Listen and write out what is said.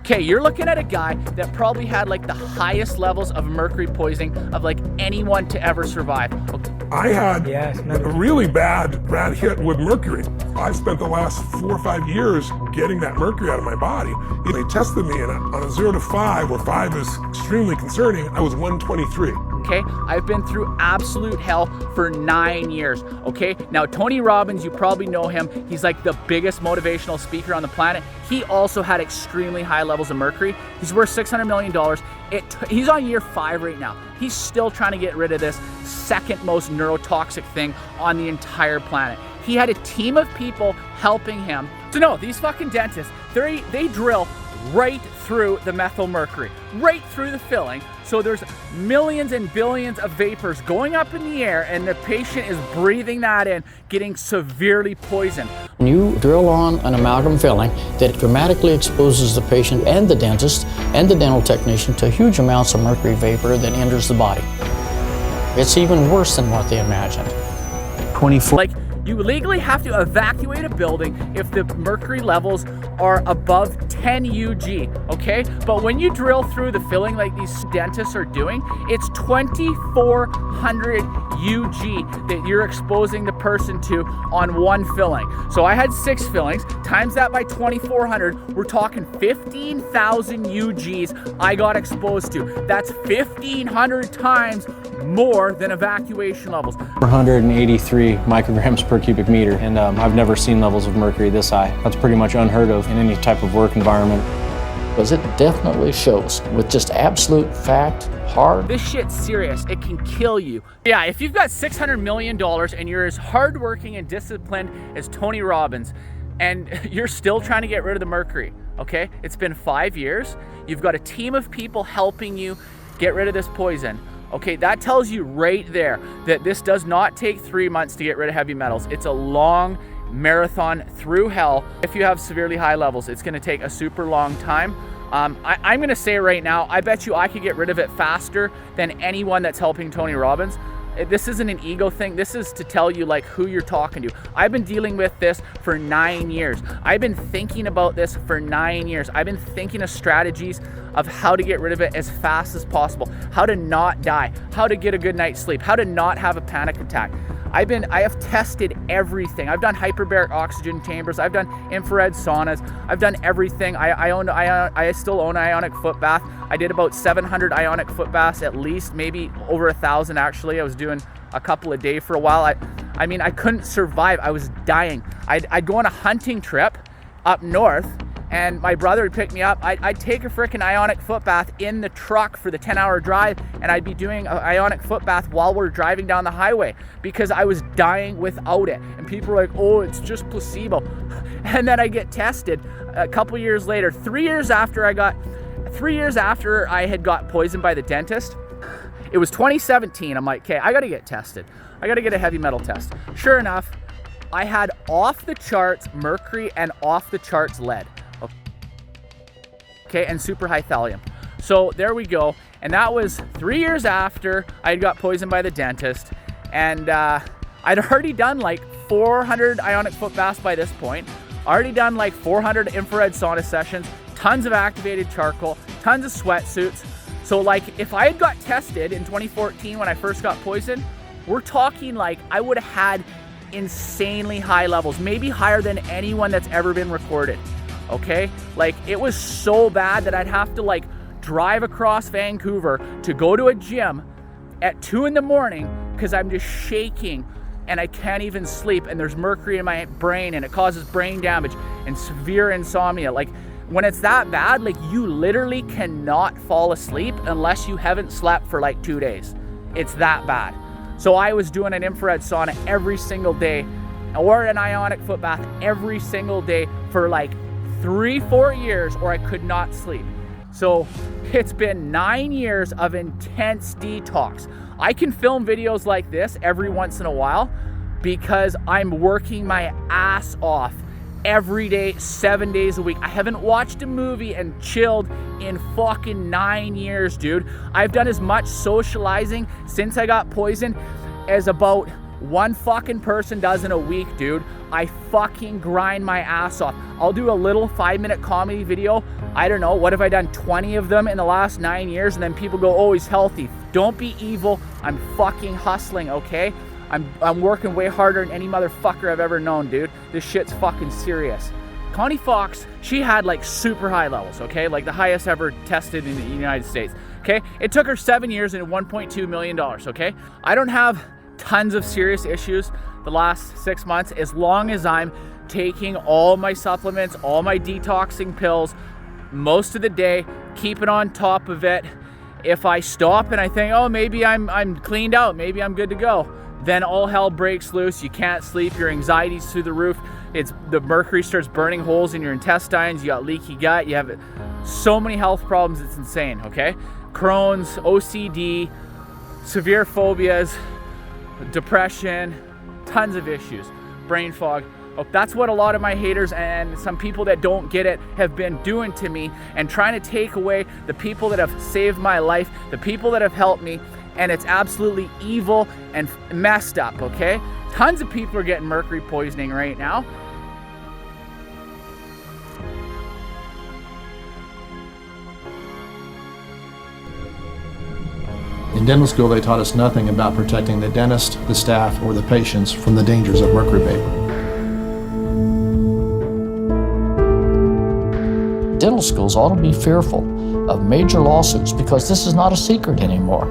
Okay, you're looking at a guy that probably had like the highest levels of mercury poisoning of like anyone to ever survive. Okay. I had a really bad hit with mercury. I've spent the last 4 or 5 years getting that mercury out of my body. They tested me, and on a 0 to 5, where 5 is extremely concerning, I was 123. Okay, I've been through absolute hell for 9 years. Okay, now Tony Robbins, you probably know him. He's like the biggest motivational speaker on the planet. He also had extremely high levels of mercury. He's worth $600 million. He's on year 5 right now. He's still trying to get rid of this second most neurotoxic thing on the entire planet. He had a team of people helping him. So no, these fucking dentists, they drill right through the methyl mercury, right through the filling. So there's millions and billions of vapors going up in the air, and the patient is breathing that in, getting severely poisoned. You drill on an amalgam filling that dramatically exposes the patient and the dentist and the dental technician to huge amounts of mercury vapor that enters the body. It's even worse than what they imagined. 24. Like, you legally have to evacuate a building if the mercury levels are above 10 UG, okay? But when you drill through the filling like these dentists are doing, it's 2,400 UG that you're exposing the person to on one filling. So I had 6 fillings, times that by 2,400, we're talking 15,000 UGs I got exposed to. That's 1,500 times more than evacuation levels. 483 micrograms per cubic meter, and I've never seen levels of mercury this high. That's pretty much unheard of in any type of work environment. Because it definitely shows, with just absolute fact, hard. This shit's serious. It can kill you. Yeah, if you've got $600 million and you're as hardworking and disciplined as Tony Robbins, and you're still trying to get rid of the mercury, okay? It's been 5 years. You've got a team of people helping you get rid of this poison. Okay, that tells you right there that this does not take 3 months to get rid of heavy metals. It's a long marathon through hell. If you have severely high levels, it's gonna take a super long time. I'm gonna say right now, I bet you I could get rid of it faster than anyone that's helping Tony Robbins. This isn't an ego thing. This is to tell you like who you're talking to. I've been dealing with this for 9 years. I've been thinking about this for 9 years. I've been thinking of strategies of how to get rid of it as fast as possible, how to not die, how to get a good night's sleep, how to not have a panic attack. I have tested everything. I've done hyperbaric oxygen chambers. I've done infrared saunas. I've done everything. I still own Ionic footbath. I did about 700 Ionic footbaths at least, maybe over 1,000 actually. I was doing a couple a day for a while. I mean, I couldn't survive. I was dying. I'd go on a hunting trip up north, and my brother would pick me up. I'd take a freaking Ionic footbath in the truck for the 10-hour drive, and I'd be doing an Ionic footbath while we're driving down the highway because I was dying without it. And people were like, oh, it's just placebo. And then I get tested a couple years later, 3 years after I had got poisoned by the dentist. It was 2017. I'm like, okay, I gotta get tested. I gotta get a heavy metal test. Sure enough, I had off the charts mercury and off the charts lead. Okay, and super high thallium. So there we go. And that was 3 years after I got poisoned by the dentist. And I'd already done like 400 Ionic footbaths by this point. Already done like 400 infrared sauna sessions, tons of activated charcoal, tons of sweatsuits. So like if I had got tested in 2014 when I first got poisoned, we're talking like I would have had insanely high levels, maybe higher than anyone that's ever been recorded. Okay, like it was so bad that I'd have to like drive across Vancouver to go to a gym at 2 in the morning because I'm just shaking and I can't even sleep, and there's mercury in my brain and it causes brain damage and severe insomnia. Like when it's that bad, like you literally cannot fall asleep unless you haven't slept for like 2 days. It's that bad. So I was doing an infrared sauna every single day or an Ionic footbath every single day for like 3-4 years, or I could not sleep. So it's been 9 years of intense detox. I can film videos like this every once in a while because I'm working my ass off every day, 7 days a week. I haven't watched a movie and chilled in fucking 9 years, dude. I've done as much socializing since I got poisoned as about one fucking person does in a week, dude. I fucking grind my ass off. I'll do a little 5-minute comedy video. I don't know, what have I done, 20 of them in the last 9 years? And then people go, oh, he's healthy. Don't be evil. I'm fucking hustling, okay? I'm working way harder than any motherfucker I've ever known, dude. This shit's fucking serious. Connie Fox, she had like super high levels, okay? Like the highest ever tested in the United States, okay? It took her 7 years and $1.2 million, okay? I don't have tons of serious issues the last 6 months as long as I'm taking all my supplements, all my detoxing pills, most of the day, keeping on top of it. If I stop and I think, oh, maybe I'm cleaned out, maybe I'm good to go, then all hell breaks loose. You can't sleep, your anxiety's through the roof. The mercury starts burning holes in your intestines, you got leaky gut, you have so many health problems, it's insane, okay? Crohn's, OCD, severe phobias, depression, tons of issues, brain fog. Oh, that's what a lot of my haters and some people that don't get it have been doing to me and trying to take away the people that have saved my life, the people that have helped me, and it's absolutely evil and messed up, okay? Tons of people are getting mercury poisoning right now. In dental school, they taught us nothing about protecting the dentist, the staff, or the patients from the dangers of mercury vapor. Dental schools ought to be fearful of major lawsuits because this is not a secret anymore.